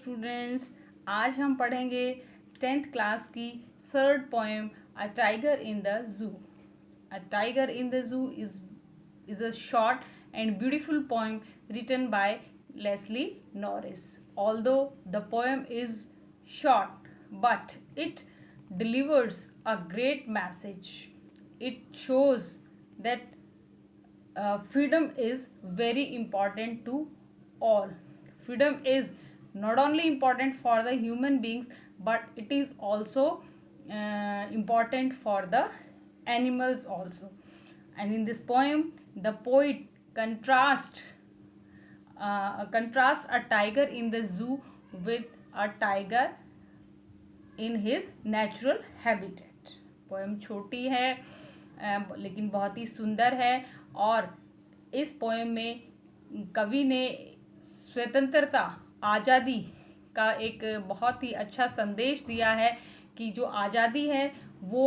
Students, आज हम पढ़ेंगे 10th क्लास की third poem a tiger in the जू. अ टाइगर इन द जू is a short and beautiful poem written by Leslie Norris. Although the poem is short, but it delivers a great message. It shows that freedom is very important to all. Freedom is not only important for the human beings, but it is also important for the animals also. And in this poem, the poet contrasts a tiger in the zoo with a tiger in his natural habitat. Poem छोटी है लेकिन बहुत ही सुंदर है और इस poem में कवि ने स्वतंत्रता, आज़ादी का एक बहुत ही अच्छा संदेश दिया है कि जो आज़ादी है वो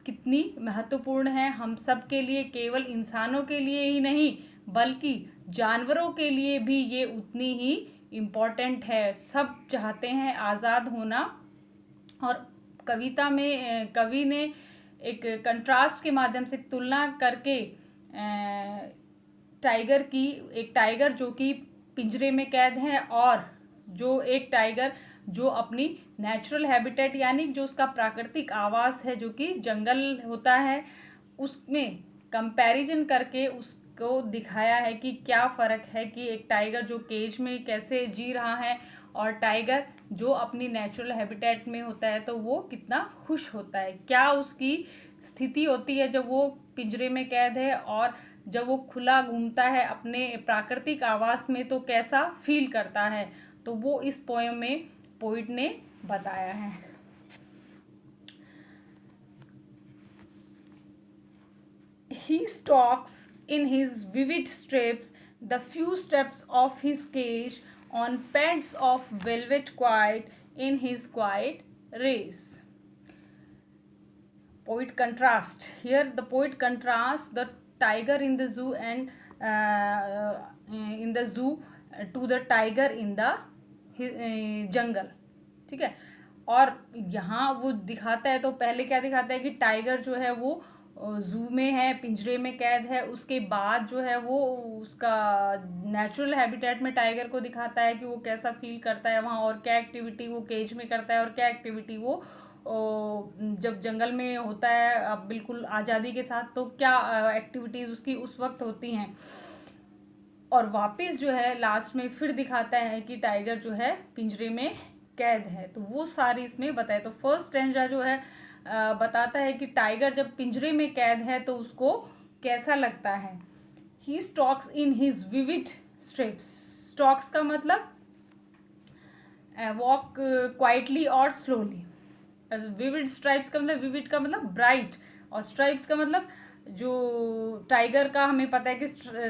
कितनी महत्वपूर्ण है हम सब के लिए, केवल इंसानों के लिए ही नहीं बल्कि जानवरों के लिए भी ये उतनी ही इम्पोर्टेंट है. सब चाहते हैं आज़ाद होना. और कविता में कवि ने एक कंट्रास्ट के माध्यम से तुलना करके टाइगर की, एक टाइगर जो कि पिंजरे में कैद है और जो एक टाइगर जो अपनी नेचुरल हैबिटेट यानी जो उसका प्राकृतिक आवास है जो कि जंगल होता है, उसमें कंपैरिजन करके उसको दिखाया है कि क्या फ़र्क है कि एक टाइगर जो केज में कैसे जी रहा है और टाइगर जो अपनी नेचुरल हैबिटेट में होता है तो वो कितना खुश होता है, क्या उसकी स्थिति होती है जब वो पिंजरे में कैद है और जब वो खुला घूमता है अपने प्राकृतिक आवास में तो कैसा फील करता है. तो वो इस पोएम में पोइट ने बताया है. He stalks in his vivid steps the few steps of his cage on pads of velvet quiet in his quiet race. Poet contrast. Here the poet contrasts the tiger in the zoo and in the zoo to the tiger in the जंगल. ठीक है. और यहाँ वो दिखाता है तो पहले क्या दिखाता है कि टाइगर जो है वो जू में है, पिंजरे में कैद है. उसके बाद जो है वो उसका नेचुरल हैबिटेट में टाइगर को दिखाता है कि वो कैसा फील करता है वहाँ और क्या एक्टिविटी वो केज में करता है और क्या एक्टिविटी वो जब जंगल में होता है अब बिल्कुल आज़ादी के साथ तो क्या एक्टिविटीज़ उसकी उस वक्त होती हैं. और वापस जो है लास्ट में फिर दिखाता है कि टाइगर जो है पिंजरे में कैद है. तो वो सारी इसमें बताए. तो फर्स्ट स्टैंजा जो है बताता है कि टाइगर जब पिंजरे में कैद है तो उसको कैसा लगता है. He stalks in his vivid steps. Stalks का मतलब वॉक क्वाइटली और स्लोली. विविड स्ट्राइप्स का मतलब, विविड का मतलब ब्राइट और स्ट्राइप्स का मतलब जो टाइगर का हमें पता है कि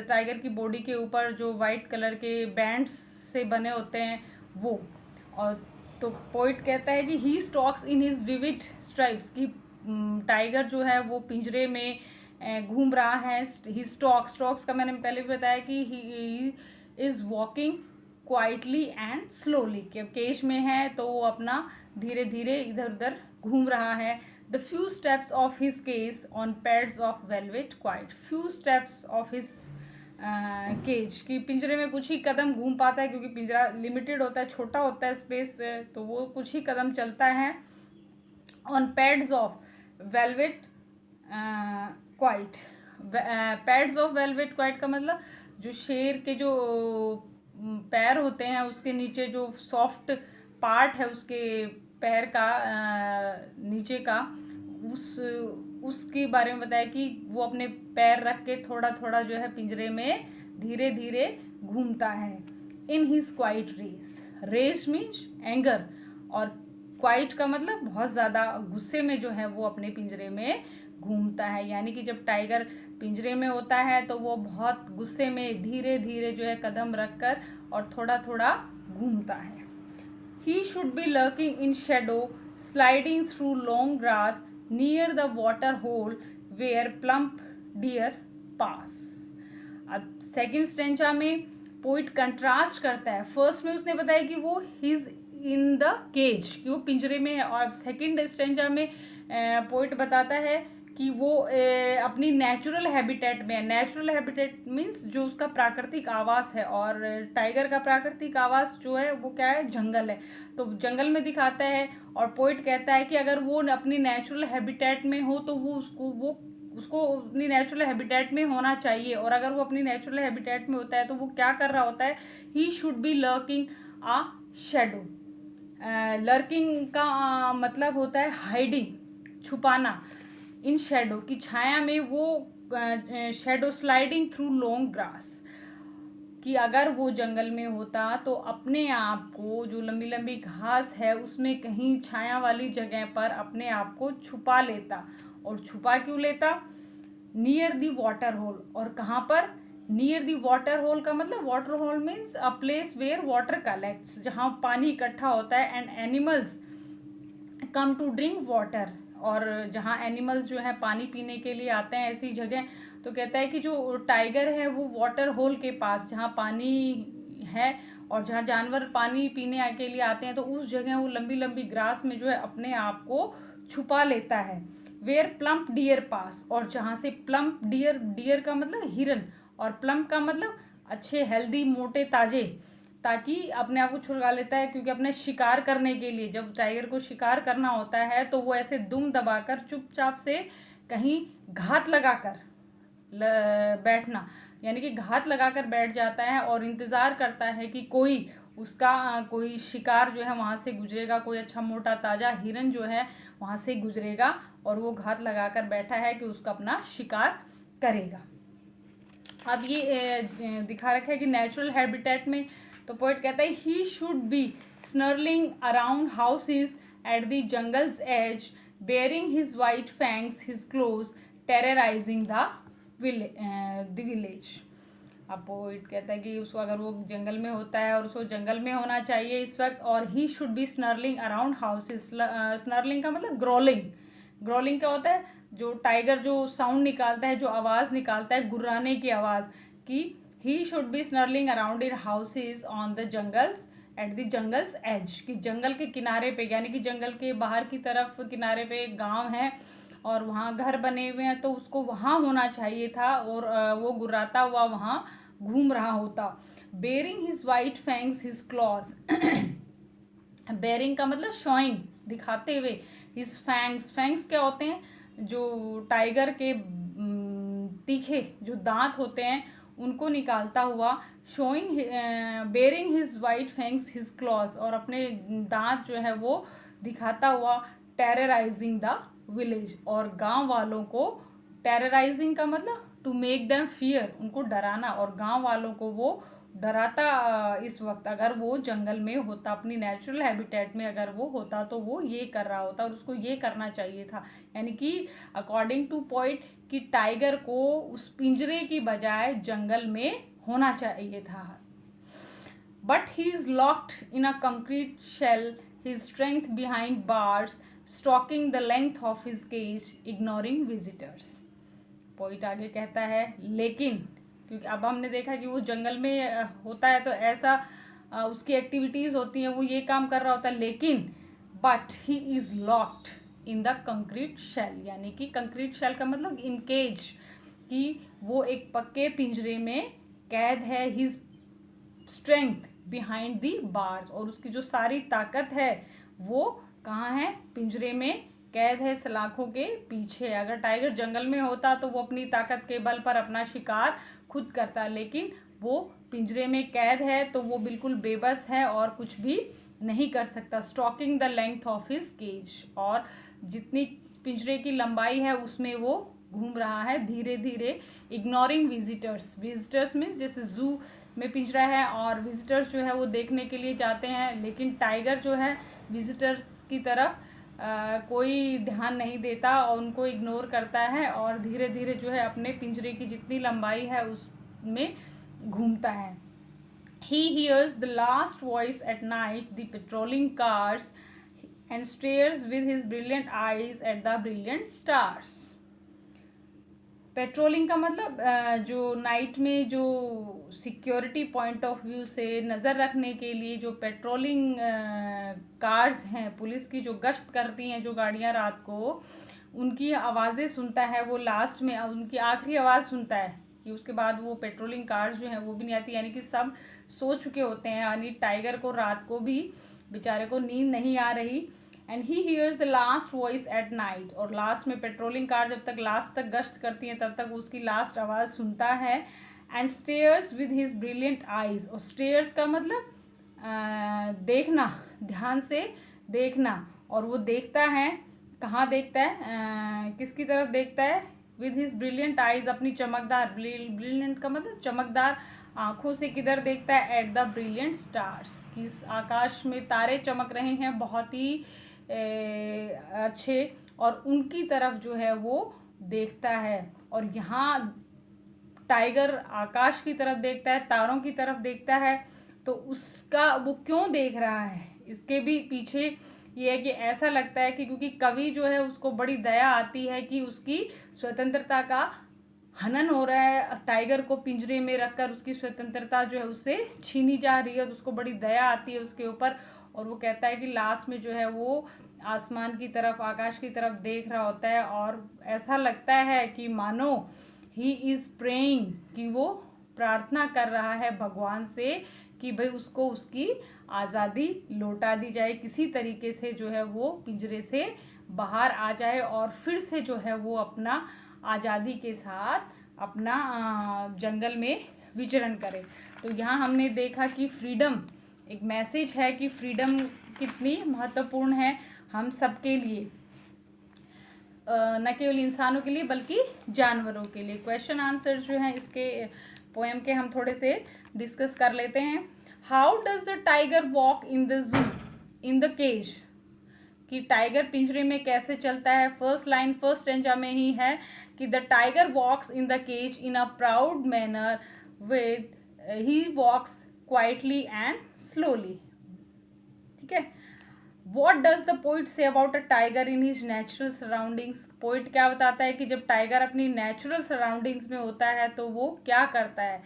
टाइगर की बॉडी के ऊपर जो वाइट कलर के बैंड्स से बने होते हैं वो. और तो पोइट कहता है कि he stalks in his vivid stripes की टाइगर जो है वो पिंजरे में घूम रहा है. ही स्टॉक्स का मैंने पहले भी बताया कि he is walking quietly and slowly. Cage में है तो वो अपना धीरे धीरे इधर उधर घूम रहा है. The few steps of his cage on pads of velvet quiet. Few steps of his cage की पिंजरे में कुछ ही कदम घूम पाता है क्योंकि पिंजरा लिमिटेड होता है, छोटा होता है स्पेस, तो वो कुछ ही कदम चलता है. On pads of velvet quite. Pads of velvet quite का मतलब जो शेर के जो पैर होते हैं उसके नीचे जो सॉफ्ट पार्ट है उसके पैर का नीचे का उसके बारे में बताया कि वो अपने पैर रख के थोड़ा थोड़ा जो है पिंजरे में धीरे धीरे घूमता है. In his quiet rage. Rage means anger और क्वाइट का मतलब बहुत ज़्यादा गुस्से में जो है वो अपने पिंजरे में घूमता है. यानी कि जब टाइगर पिंजरे में होता है तो वो बहुत गुस्से में धीरे धीरे जो है कदम रख कर और थोड़ा थोड़ा घूमता है. He should be lurking in shadow, sliding through long grass near the water hole where plump deer pass. अब सेकेंड स्टेंचा में पोइट कंट्रास्ट करता है. फर्स्ट में उसने बताया कि वो इन द केज, कि वो पिंजरे में है। और सेकंड स्टेंजा में पोइट बताता है कि वो अपनी नेचुरल हैबिटेट में है। नेचुरल हैबिटेट मीन्स जो उसका प्राकृतिक आवास है, और टाइगर का प्राकृतिक आवास जो है वो क्या है, जंगल है। तो जंगल में दिखाता है, और पोइट कहता है कि अगर वो अपनी नेचुरल हैबिटेट में हो तो वो उसको अपनी नेचुरल हैबिटेट में होना चाहिए। और अगर वो अपनी नेचुरल हैबिटेट में होता है तो वो क्या कर रहा होता है, he should B lurking a shadow. Lurking का मतलब होता है हाइडिंग, छुपाना, इन शेडो की छाया में वो shadow sliding through long grass, कि अगर वो जंगल में होता तो अपने आप को जो लंबी लंबी घास है उसमें कहीं छाया वाली जगह पर अपने आप को छुपा लेता। और छुपा क्यों लेता, नियर दी वाटर होल। और कहाँ पर, नियर दी वाटर होल का मतलब, water hole means a place where water collects, जहाँ पानी इकट्ठा होता है, and animals come to drink water, और जहाँ एनिमल्स जो है पानी पीने के लिए आते हैं ऐसी जगह। तो कहता है कि जो टाइगर है वो वाटर होल के पास, जहाँ पानी है और जहाँ जानवर पानी पीने के लिए आते हैं, तो उस जगह वो लंबी लंबी ग्रास में जो है अपने आप को छुपा लेता है। वेयर प्लम्प डियर पास, और जहाँ से प्लम्प डियर, डियर का मतलब हिरन, और प्लम्प का मतलब अच्छे हेल्दी मोटे ताजे, ताकि अपने आप को छुड़ा लेता है। क्योंकि अपने शिकार करने के लिए जब टाइगर को शिकार करना होता है तो वो ऐसे दुम दबाकर चुपचाप से कहीं घात लगाकर बैठना, यानी कि घात लगाकर बैठ जाता है और इंतज़ार करता है कि कोई उसका कोई शिकार जो है वहाँ से गुजरेगा, कोई अच्छा मोटा ताज़ा हिरन जो है वहाँ से गुजरेगा, और वो घात लगाकर बैठा है कि उसका अपना शिकार करेगा। अब ये दिखा रखा है कि नेचुरल हैबिटेट में, तो पोइट कहता है he should be snarling around houses at the jungle's edge, baring his white fangs his claws, terrorizing the village. अब पोइट कहता है कि उसको, अगर वो जंगल में होता है और उसको जंगल में होना चाहिए इस वक्त, और he should be snarling around houses. Snarling का मतलब ग्रोलिंग। ग्रोलिंग क्या होता है, जो टाइगर जो साउंड निकालता है, जो आवाज़ निकालता है, गुर्राने की आवाज़, कि he should be snarling around in houses on the jungles at the jungle's edge, कि जंगल के किनारे पे, यानी कि जंगल के बाहर की तरफ किनारे पे एक गाँव है और वहाँ घर बने हुए हैं, तो उसको वहाँ होना चाहिए था, और वो गुर्राता हुआ वहाँ घूम रहा होता। Bearing his white fangs his clause, bearing का मतलब शोइंग, दिखाते हुए, हिज फैंग्स, फैंग्स क्या होते हैं, जो टाइगर के तीखे जो दांत होते हैं उनको निकालता हुआ, showing, bearing his white fangs his clause, और अपने दांत जो है वो दिखाता हुआ, टेरराइजिंग द विलेज, और गांव वालों को, टेरराइजिंग का मतलब टू मेक देम फियर, उनको डराना, और गांव वालों को वो डराता। इस वक्त अगर वो जंगल में होता, अपनी नेचुरल हैबिटेट में अगर वो होता तो वो ये कर रहा होता, और उसको ये करना चाहिए था। यानी कि अकॉर्डिंग टू पॉइंट, कि टाइगर को उस पिंजरे की बजाय जंगल में होना चाहिए था। But he is locked in a concrete cell, his strength behind bars, stalking the length of his cage, ignoring visitors. Poet आगे कहता है लेकिन, क्योंकि अब हमने देखा कि वो जंगल में होता है तो ऐसा उसकी एक्टिविटीज़ होती हैं, वो ये काम कर रहा होता है, लेकिन but he is locked in the concrete cell, यानी कि कंक्रीट शेल का मतलब इन केज, कि वो एक पक्के पिंजरे में कैद है। His strength behind the bars, और उसकी जो सारी ताकत है वो कहाँ है, पिंजरे में कैद है, सलाखों के पीछे। अगर टाइगर जंगल में होता तो वो अपनी ताकत के बल पर अपना शिकार खुद करता, लेकिन वो पिंजरे में कैद है तो वो बिल्कुल बेबस है और कुछ भी नहीं कर सकता। Stalking the length of his cage, और जितनी पिंजरे की लंबाई है उसमें वो घूम रहा है धीरे धीरे। इग्नोरिंग विजिटर्स, विजिटर्स मीन्स जैसे जू में पिंजरा है और विजिटर्स जो है वो देखने के लिए जाते हैं, लेकिन टाइगर जो है विजिटर्स की तरफ कोई ध्यान नहीं देता और उनको इग्नोर करता है, और धीरे धीरे जो है अपने पिंजरे की जितनी लंबाई है उसमें घूमता है। He hears the last voice at night, the patrolling cars, and stares with his brilliant eyes at the brilliant stars. Patrolling का मतलब जो नाइट में जो सिक्योरिटी पॉइंट ऑफ व्यू से नज़र रखने के लिए जो पेट्रोलिंग कार्स हैं, पुलिस की जो गश्त करती हैं जो गाड़ियाँ रात को, उनकी आवाज़ें सुनता है वो, लास्ट में उनकी आखिरी आवाज़ सुनता है कि उसके बाद वो पेट्रोलिंग कार्स जो हैं वो भी नहीं आती, यानी कि सब सो चुके होते हैं, यानी टाइगर को रात को भी बेचारे को नींद नहीं आ रही। And he hears the last voice at night, और लास्ट में पेट्रोलिंग कार जब तक लास्ट तक गश्त करती हैं तब तक उसकी लास्ट आवाज़ सुनता है। And stairs with his brilliant eyes, और स्टेयर्स का मतलब देखना, ध्यान से देखना, और वो देखता है, कहाँ देखता है, किसकी तरफ देखता है, विद हिज ब्रिलियंट आइज, अपनी चमकदार, ब्रिलियंट का मतलब चमकदार आँखों से किधर देखता है, एट द ब्रिलियंट स्टार्स, कि आकाश में तारे चमक रहे हैं बहुत ही अच्छे, और उनकी तरफ जो है वो देखता है। और यहाँ टाइगर आकाश की तरफ देखता है, तारों की तरफ देखता है, तो उसका वो क्यों देख रहा है, इसके भी पीछे ये है कि ऐसा लगता है कि क्योंकि कवि जो है उसको बड़ी दया आती है कि उसकी स्वतंत्रता का हनन हो रहा है, टाइगर को पिंजरे में रखकर उसकी स्वतंत्रता जो है उससे छीनी जा रही है, तो उसको बड़ी दया आती है उसके ऊपर, और वो कहता है कि लास्ट में जो है वो आसमान की तरफ, आकाश की तरफ देख रहा होता है, और ऐसा लगता है कि मानो ही इज़ प्रेइंग, कि वो प्रार्थना कर रहा है भगवान से कि भाई उसको उसकी आज़ादी लौटा दी जाए, किसी तरीके से जो है वो पिंजरे से बाहर आ जाए और फिर से जो है वो अपना आज़ादी के साथ अपना जंगल में विचरण करे। तो यहाँ हमने देखा कि फ्रीडम एक मैसेज है कि फ्रीडम कितनी महत्वपूर्ण है हम सबके लिए, न केवल इंसानों के लिए बल्कि जानवरों के लिए। क्वेश्चन आंसर जो हैं इसके पोएम के हम थोड़े से डिस्कस कर लेते हैं। How does the tiger walk in the zoo in the cage, कि टाइगर पिंजरे में कैसे चलता है। फर्स्ट लाइन फर्स्ट स्टेंजा में ही है कि the tiger walks in the cage in a proud manner with he walks quietly and slowly. ठीक है। What does the poet say about a tiger in his natural surroundings, poet क्या बताता है कि जब टाइगर अपनी नेचुरल सराउंडिंग्स में होता है तो वो क्या करता है।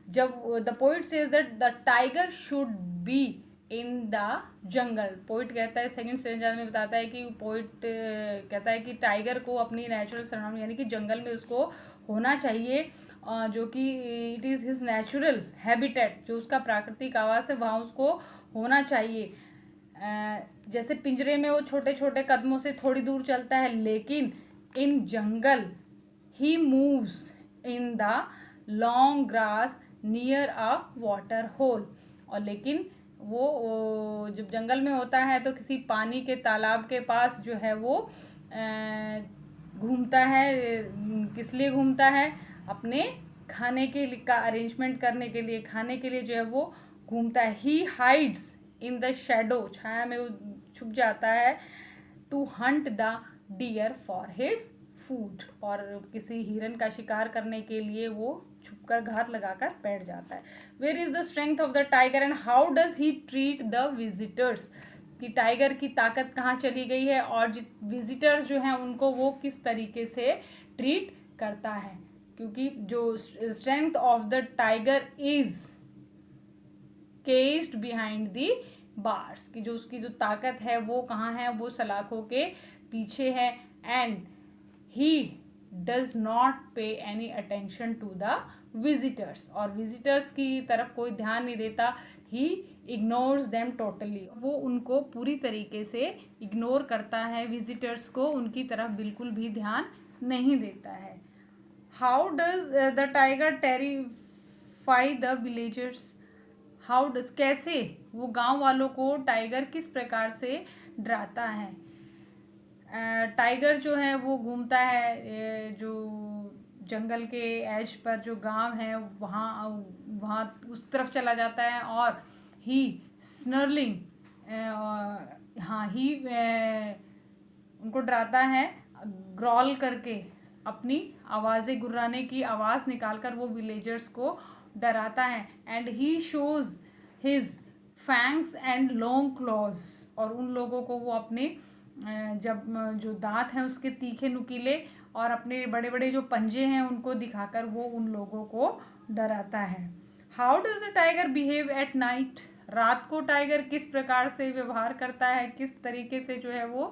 जब the poet says that the tiger should be in the jungle, poet कहता है सेकंड स्टेंजा में बताता है कि पोइट कहता है कि टाइगर को अपनी नेचुरल सराउंडिंग यानी कि जंगल में उसको होना चाहिए, जो कि it is his natural habitat, जो उसका प्राकृतिक आवास है वहाँ उसको होना चाहिए। जैसे पिंजरे में वो छोटे छोटे कदमों से थोड़ी दूर चलता है, लेकिन इन जंगल he moves in the long grass near a water hole, और लेकिन वो जब जंगल में होता है तो किसी पानी के तालाब के पास जो है वो घूमता है। किस लिए घूमता है, अपने खाने के लिए का अरेंजमेंट करने के लिए, खाने के लिए जो है वो घूमता है। He hides in the shadow, छाया में वो छुप जाता है। To hunt the deer for his food, और किसी हिरन का शिकार करने के लिए वो छुपकर घात लगाकर बैठ जाता है। Where is the strength of the tiger and how does he treat the visitors, कि टाइगर की ताकत कहाँ चली गई है और विजिटर्स जो हैं उनको वो किस तरीके से ट्रीट करता है। क्योंकि जो strength of the tiger is caged behind the bars, की जो उसकी जो ताकत है वो कहाँ है, वो सलाखों के पीछे है। And he does not pay any attention to the visitors, और विजिटर्स की तरफ कोई ध्यान नहीं देता। ही इग्नोर्स देम टोटली, वो उनको पूरी तरीके से इग्नोर करता है, विजिटर्स को उनकी तरफ बिल्कुल भी ध्यान नहीं देता है। How does the tiger terrify the villagers, how does कैसे वो गांव वालों को टाइगर किस प्रकार से डराता है। टाइगर जो है वो घूमता है जो जंगल के एज पर जो गांव है वहाँ वहाँ उस तरफ चला जाता है, और ही स्नर्लिंग, हाँ ही उनको डराता है ग्रॉल करके, अपनी आवाज़ें गुर्राने की आवाज़ निकालकर वो विलेजर्स को डराता है। And he shows his fangs and long clause, और उन लोगों को वो अपने जब जो दांत हैं उसके तीखे नुकीले और अपने बड़े बड़े जो पंजे हैं उनको दिखाकर वो उन लोगों को डराता है। How does the tiger behave at night, रात को टाइगर किस प्रकार से व्यवहार करता है, किस तरीके से जो है वो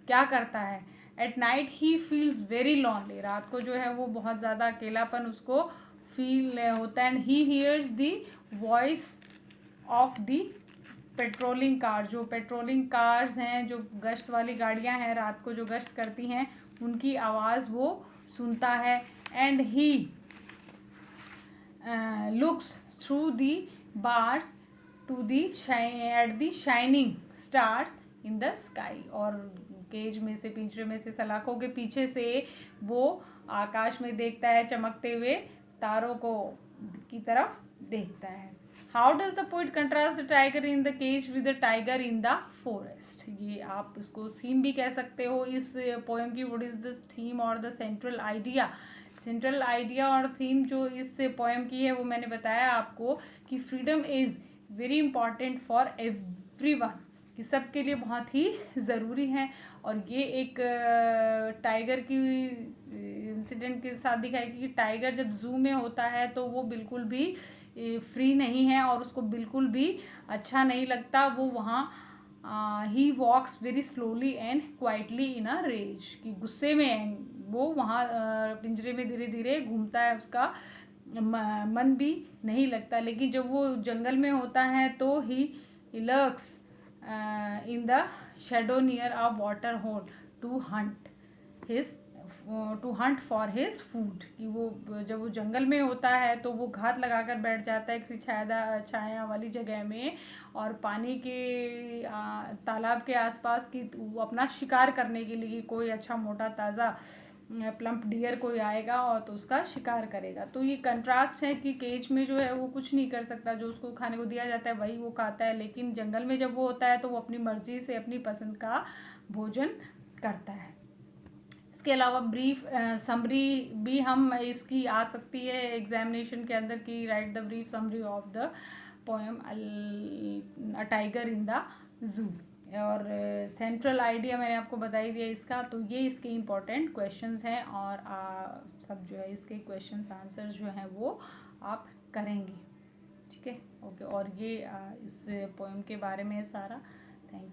क्या करता है। At night he feels very lonely, रात को जो है वो बहुत ज़्यादा अकेलापन उसको फील होता है। And he hears the voice of the patrolling car, जो पेट्रोलिंग कार्स हैं, जो गश्त वाली गाड़ियां हैं रात को जो गश्त करती हैं, उनकी आवाज़ वो सुनता है। And he looks through the bars to the at the shining stars in the sky, और केज में से, पिंजरे में से, सलाखों के पीछे से वो आकाश में देखता है चमकते हुए तारों को की तरफ देखता है। How does the poet contrast the tiger in the cage with the tiger in the forest, ये आप इसको थीम भी कह सकते हो इस पोएम की। व्हाट इज दिस थीम और the central idea, central idea और थीम जो इस पोएम की है वो मैंने बताया आपको कि freedom is very important for everyone, कि सबके लिए बहुत ही ज़रूरी है। और ये एक टाइगर की इंसिडेंट के साथ दिखाई कि टाइगर जब जू में होता है तो वो बिल्कुल भी फ्री नहीं है और उसको बिल्कुल भी अच्छा नहीं लगता। वो वहाँ he walks very slowly and quietly in a rage, कि गुस्से में वो वहाँ पिंजरे में धीरे धीरे घूमता है, उसका मन भी नहीं लगता। लेकिन जब वो जंगल में होता है तो he lurks in the shadow near a water hole to hunt for his food, कि वो जब वो जंगल में होता है तो वो घात लगाकर बैठ जाता है किसी छाया वाली जगह में, और पानी के तालाब के आसपास की वो अपना शिकार करने के लिए, कोई अच्छा मोटा ताज़ा प्लम्प डियर कोई आएगा और तो उसका शिकार करेगा। तो ये कंट्रास्ट है कि केज में जो है वो कुछ नहीं कर सकता, जो उसको खाने को दिया जाता है वही वो खाता है, लेकिन जंगल में जब वो होता है तो वो अपनी मर्जी से अपनी पसंद का भोजन करता है। इसके अलावा ब्रीफ समरी भी हम इसकी आ सकती है एग्जामिनेशन के अंदर की, right the brief summary of the poem a tiger in the जू। और सेंट्रल आइडिया मैंने आपको बता ही दिया इसका। तो ये इसके इम्पोर्टेंट क्वेश्चंस हैं और सब जो है इसके क्वेश्चंस आंसर जो हैं वो आप करेंगे, ठीक है। ओके, और ये इस पोएम के बारे में है सारा। Thank you.